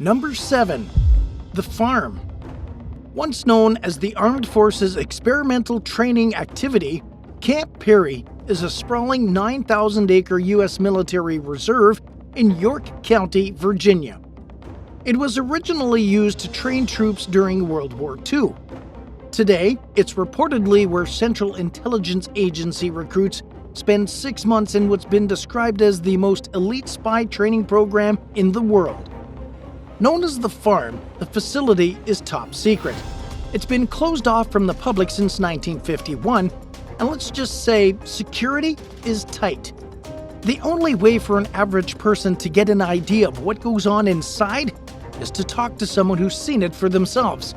Number 7. The Farm. Once known as the Armed Forces Experimental Training Activity, Camp Peary is a sprawling 9,000-acre U.S. military reserve in York County, Virginia. It was originally used to train troops during World War II. Today, it's reportedly where Central Intelligence Agency recruits spend 6 months in what's been described as the most elite spy training program in the world. Known as the Farm, the facility is top secret. It's been closed off from the public since 1951, and let's just say security is tight. The only way for an average person to get an idea of what goes on inside is to talk to someone who's seen it for themselves.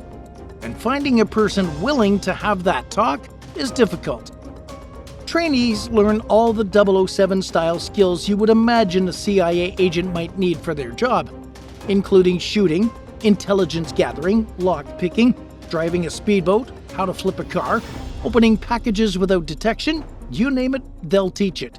And finding a person willing to have that talk is difficult. Trainees learn all the 007-style skills you would imagine a CIA agent might need for their job, including shooting, intelligence gathering, lock-picking, driving a speedboat, how to flip a car, opening packages without detection, you name it, they'll teach it.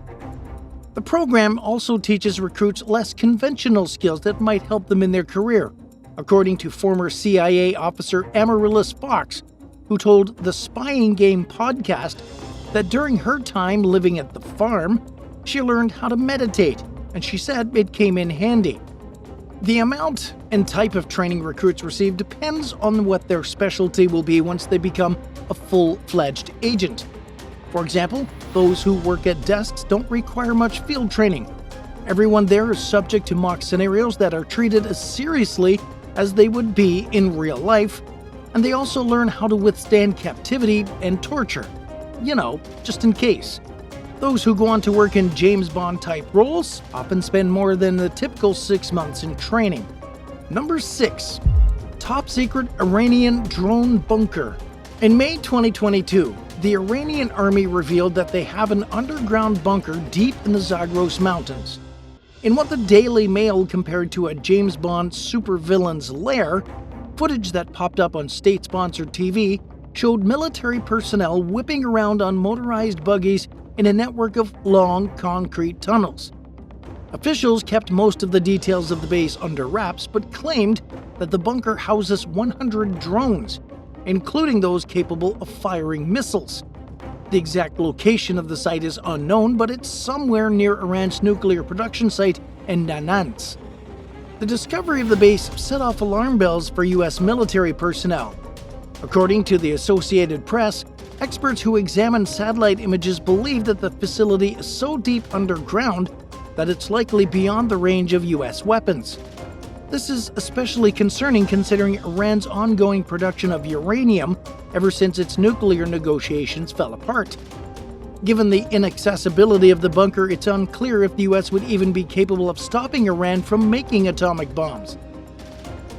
The program also teaches recruits less conventional skills that might help them in their career, according to former CIA officer Amaryllis Fox, who told the Spying Game podcast that during her time living at the farm, she learned how to meditate, and she said it came in handy. The amount and type of training recruits receive depends on what their specialty will be once they become a full-fledged agent. For example, those who work at desks don't require much field training. Everyone there is subject to mock scenarios that are treated as seriously as they would be in real life, and they also learn how to withstand captivity and torture. Just in case. Those who go on to work in James Bond-type roles often spend more than the typical 6 months in training. Number 6. Top secret Iranian drone bunker. In May 2022, the Iranian army revealed that they have an underground bunker deep in the Zagros Mountains. In what the Daily Mail compared to a James Bond supervillain's lair, footage that popped up on state-sponsored TV showed military personnel whipping around on motorized buggies in a network of long concrete tunnels. Officials kept most of the details of the base under wraps, but claimed that the bunker houses 100 drones, including those capable of firing missiles. The exact location of the site is unknown, but it's somewhere near Iran's nuclear production site in Natanz. The discovery of the base set off alarm bells for U.S. military personnel. According to the Associated Press, experts who examined satellite images believe that the facility is so deep underground that it's likely beyond the range of U.S. weapons. This is especially concerning considering Iran's ongoing production of uranium ever since its nuclear negotiations fell apart. Given the inaccessibility of the bunker, it's unclear if the U.S. would even be capable of stopping Iran from making atomic bombs.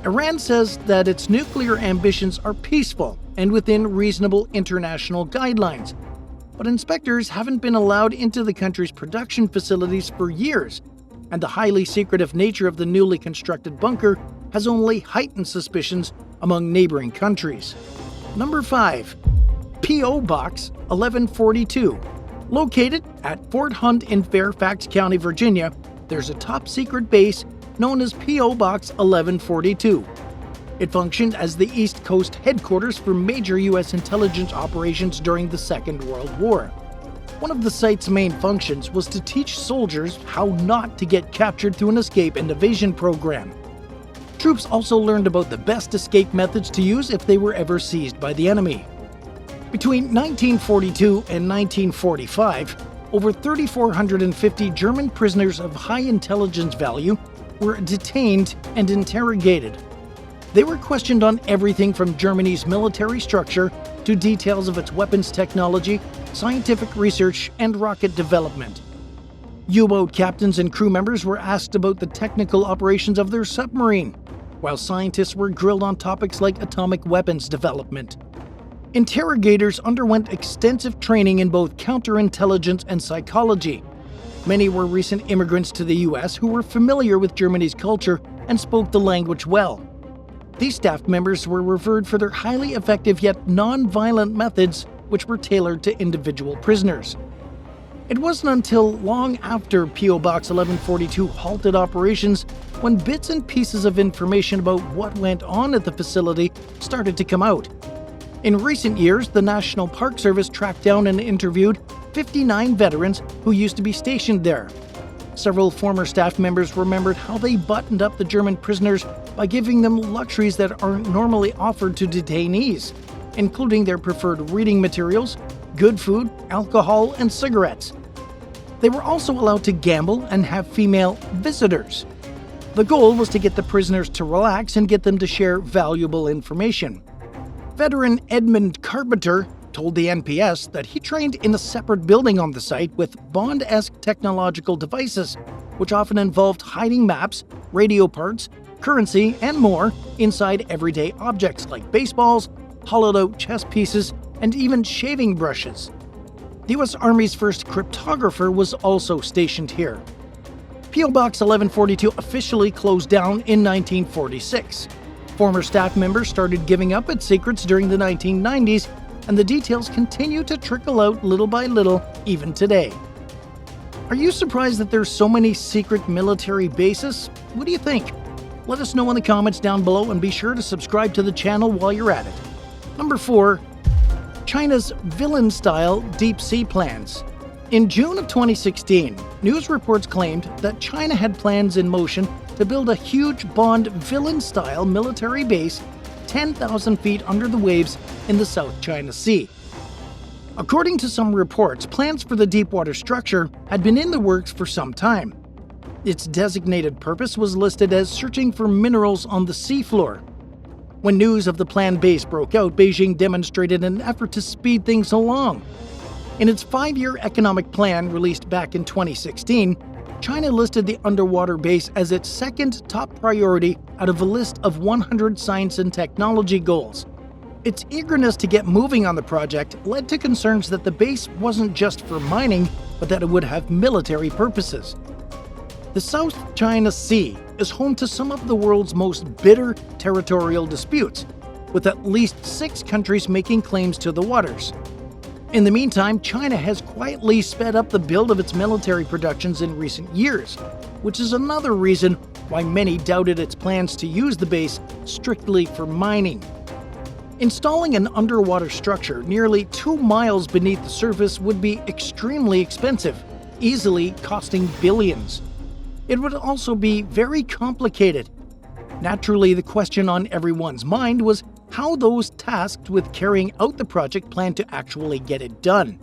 Iran says that its nuclear ambitions are peaceful and within reasonable international guidelines, but inspectors haven't been allowed into the country's production facilities for years, and the highly secretive nature of the newly constructed bunker has only heightened suspicions among neighboring countries. Number 5. P.O. Box 1142. Located at Fort Hunt in Fairfax County, Virginia, there's a top-secret base known as P.O. Box 1142. It functioned as the East Coast headquarters for major U.S. intelligence operations during the Second World War. One of the site's main functions was to teach soldiers how not to get captured through an escape and evasion program. Troops also learned about the best escape methods to use if they were ever seized by the enemy. Between 1942 and 1945, over 3,450 German prisoners of high intelligence value were detained and interrogated. They were questioned on everything from Germany's military structure to details of its weapons technology, scientific research, and rocket development. U-boat captains and crew members were asked about the technical operations of their submarine, while scientists were grilled on topics like atomic weapons development. Interrogators underwent extensive training in both counterintelligence and psychology. Many were recent immigrants to the U.S. who were familiar with Germany's culture and spoke the language well. These staff members were revered for their highly effective yet non-violent methods, which were tailored to individual prisoners. It wasn't until long after P.O. Box 1142 halted operations when bits and pieces of information about what went on at the facility started to come out. In recent years, the National Park Service tracked down and interviewed 59 veterans who used to be stationed there. Several former staff members remembered how they buttoned up the German prisoners by giving them luxuries that aren't normally offered to detainees, including their preferred reading materials, good food, alcohol, and cigarettes. They were also allowed to gamble and have female visitors. The goal was to get the prisoners to relax and get them to share valuable information. Veteran Edmund Carpenter told the NPS that he trained in a separate building on the site with Bond-esque technological devices, which often involved hiding maps, radio parts, currency, and more inside everyday objects like baseballs, hollowed-out chess pieces, and even shaving brushes. The U.S. Army's first cryptographer was also stationed here. P.O. Box 1142 officially closed down in 1946. Former staff members started giving up its secrets during the 1990s, and the details continue to trickle out little by little even today. Are you surprised that there's so many secret military bases? What do you think? Let us know in the comments down below, and be sure to subscribe to the channel while you're at it. Number 4. China's villain-style deep-sea plans. In June of 2016, news reports claimed that China had plans in motion to build a huge Bond villain-style military base 10,000 feet under the waves in the South China Sea. According to some reports, plans for the deepwater structure had been in the works for some time. Its designated purpose was listed as searching for minerals on the seafloor. When news of the planned base broke out, Beijing demonstrated an effort to speed things along. In its 5-year economic plan released back in 2016, China listed the underwater base as its second top priority out of a list of 100 science and technology goals. Its eagerness to get moving on the project led to concerns that the base wasn't just for mining, but that it would have military purposes. The South China Sea is home to some of the world's most bitter territorial disputes, with at least 6 countries making claims to the waters. In the meantime, China has quietly sped up the build of its military productions in recent years, which is another reason why many doubted its plans to use the base strictly for mining. Installing an underwater structure nearly 2 miles beneath the surface would be extremely expensive, easily costing billions. It would also be very complicated. Naturally, the question on everyone's mind was how those tasked with carrying out the project plan to actually get it done.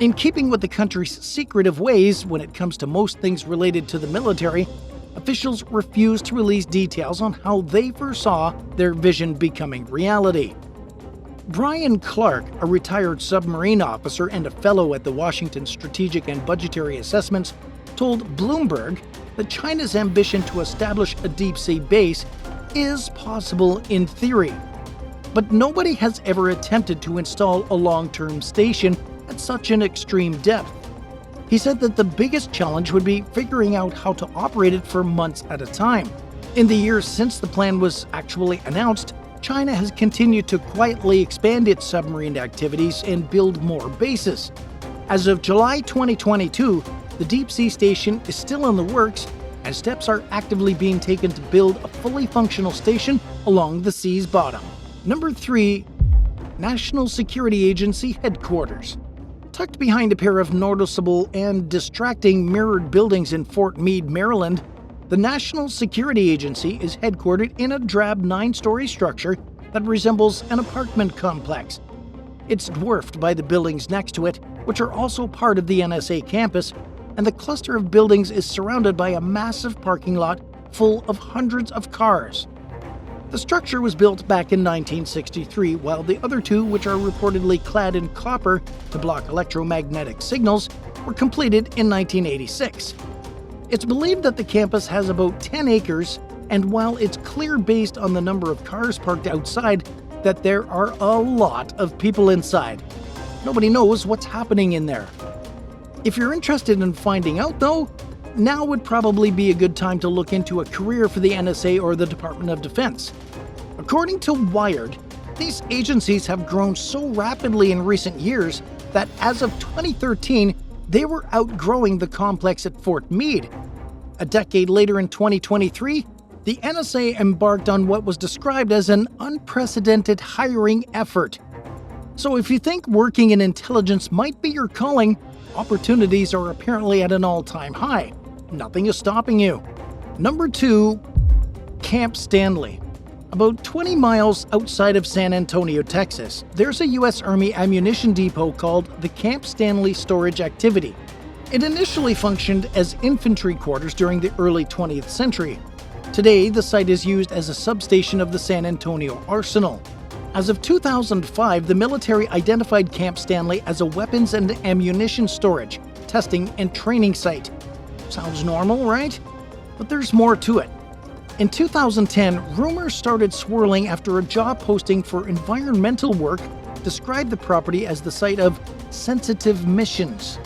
In keeping with the country's secretive ways when it comes to most things related to the military, officials refused to release details on how they foresaw their vision becoming reality. Brian Clark, a retired submarine officer and a fellow at the Washington Strategic and Budgetary Assessments, told Bloomberg that China's ambition to establish a deep-sea base is possible in theory, but nobody has ever attempted to install a long-term station at such an extreme depth. He said that the biggest challenge would be figuring out how to operate it for months at a time. In the years since the plan was actually announced, China has continued to quietly expand its submarine activities and build more bases. As of July 2022, the deep-sea station is still in the works, and steps are actively being taken to build a fully functional station along the sea's bottom. Number 3. National Security Agency Headquarters. Tucked behind a pair of noticeable and distracting mirrored buildings in Fort Meade, Maryland, the National Security Agency is headquartered in a drab 9-story structure that resembles an apartment complex. It's dwarfed by the buildings next to it, which are also part of the NSA campus, and the cluster of buildings is surrounded by a massive parking lot full of hundreds of cars. The structure was built back in 1963, while the other 2, which are reportedly clad in copper to block electromagnetic signals, were completed in 1986. It's believed that the campus has about 10 acres, and while it's clear based on the number of cars parked outside that there are a lot of people inside, nobody knows what's happening in there. If you're interested in finding out, though, now would probably be a good time to look into a career for the NSA or the Department of Defense. According to Wired, these agencies have grown so rapidly in recent years that as of 2013, they were outgrowing the complex at Fort Meade. A decade later in 2023, the NSA embarked on what was described as an unprecedented hiring effort. So if you think working in intelligence might be your calling, opportunities are apparently at an all-time high. Nothing is stopping you. Number 2, Camp Stanley. About 20 miles outside of San Antonio, Texas, there's a U.S. Army ammunition depot called the Camp Stanley Storage Activity. It initially functioned as infantry quarters during the early 20th century. Today, the site is used as a substation of the San Antonio Arsenal. As of 2005, the military identified Camp Stanley as a weapons and ammunition storage, testing, and training site. Sounds normal, right? But there's more to it. In 2010, rumors started swirling after a job posting for environmental work described the property as the site of sensitive missions.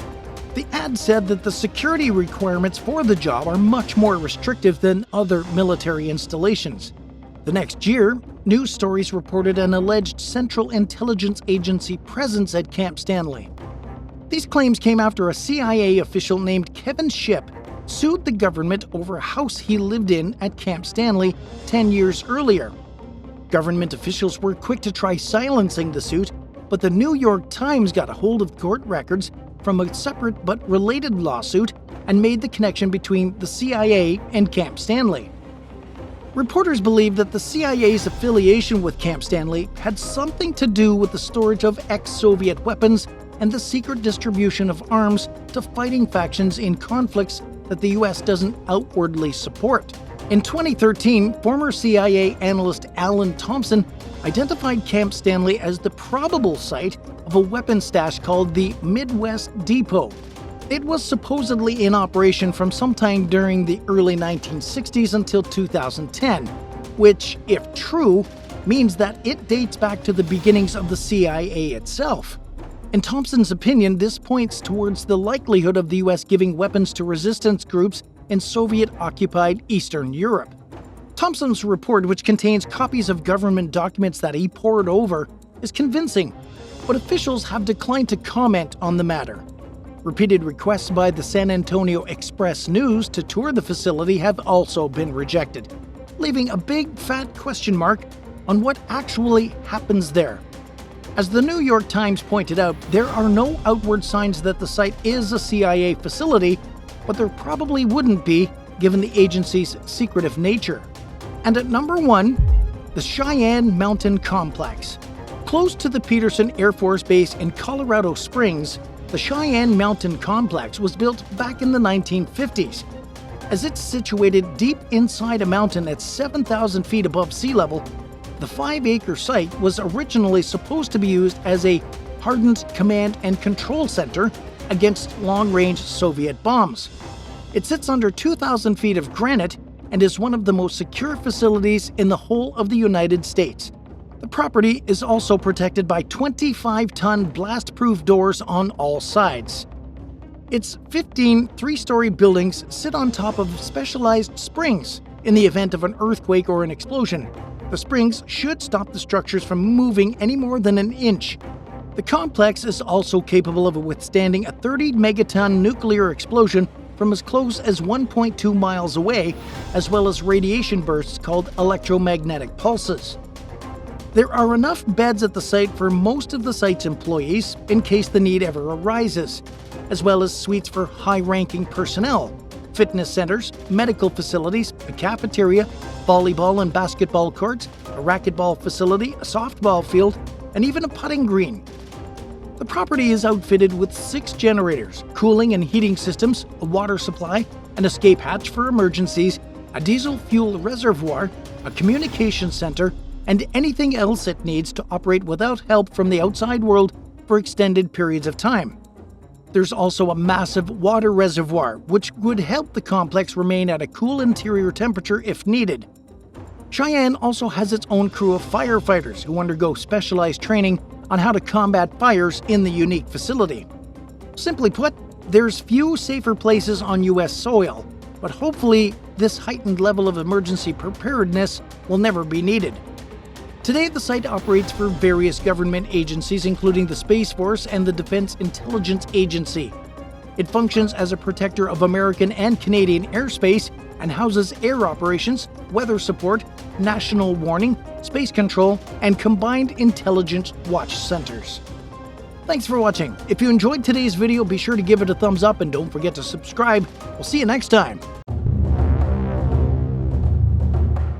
The ad said that the security requirements for the job are much more restrictive than other military installations. The next year, news stories reported an alleged Central Intelligence Agency presence at Camp Stanley. These claims came after a CIA official named Kevin Shipp sued the government over a house he lived in at Camp Stanley 10 years earlier. Government officials were quick to try silencing the suit, but the New York Times got a hold of court records from a separate but related lawsuit and made the connection between the CIA and Camp Stanley. Reporters believe that the CIA's affiliation with Camp Stanley had something to do with the storage of ex-Soviet weapons and the secret distribution of arms to fighting factions in conflicts that the U.S. doesn't outwardly support. In 2013, former CIA analyst Alan Thompson identified Camp Stanley as the probable site of a weapons stash called the Midwest Depot. It was supposedly in operation from sometime during the early 1960s until 2010, which, if true, means that it dates back to the beginnings of the CIA itself. In Thompson's opinion, this points towards the likelihood of the U.S. giving weapons to resistance groups in Soviet-occupied Eastern Europe. Thompson's report, which contains copies of government documents that he pored over, is convincing, but officials have declined to comment on the matter. Repeated requests by the San Antonio Express News to tour the facility have also been rejected, leaving a big fat question mark on what actually happens there. As the New York Times pointed out, there are no outward signs that the site is a CIA facility, but there probably wouldn't be given the agency's secretive nature. And at number 1, the Cheyenne Mountain Complex. Close to the Peterson Air Force Base in Colorado Springs, the Cheyenne Mountain Complex was built back in the 1950s. As it's situated deep inside a mountain at 7,000 feet above sea level, the 5-acre site was originally supposed to be used as a hardened command and control center against long-range Soviet bombs. It sits under 2,000 feet of granite and is one of the most secure facilities in the whole of the United States. The property is also protected by 25-ton blast-proof doors on all sides. Its 15 three-story buildings sit on top of specialized springs in the event of an earthquake or an explosion. The springs should stop the structures from moving any more than an inch. The complex is also capable of withstanding a 30-megaton nuclear explosion from as close as 1.2 miles away, as well as radiation bursts called electromagnetic pulses. There are enough beds at the site for most of the site's employees in case the need ever arises, as well as suites for high-ranking personnel, fitness centers, medical facilities, a cafeteria, volleyball and basketball courts, a racquetball facility, a softball field, and even a putting green. The property is outfitted with 6 generators, cooling and heating systems, a water supply, an escape hatch for emergencies, a diesel fuel reservoir, a communication center, and anything else it needs to operate without help from the outside world for extended periods of time. There's also a massive water reservoir, which would help the complex remain at a cool interior temperature if needed. Cheyenne also has its own crew of firefighters who undergo specialized training on how to combat fires in the unique facility. Simply put, there's few safer places on U.S. soil, but hopefully this heightened level of emergency preparedness will never be needed. Today, the site operates for various government agencies, including the Space Force and the Defense Intelligence Agency. It functions as a protector of American and Canadian airspace and houses air operations, weather support, national warning, space control, and combined intelligence watch centers. Thanks for watching. If you enjoyed today's video, be sure to give it a thumbs up and don't forget to subscribe. We'll see you next time.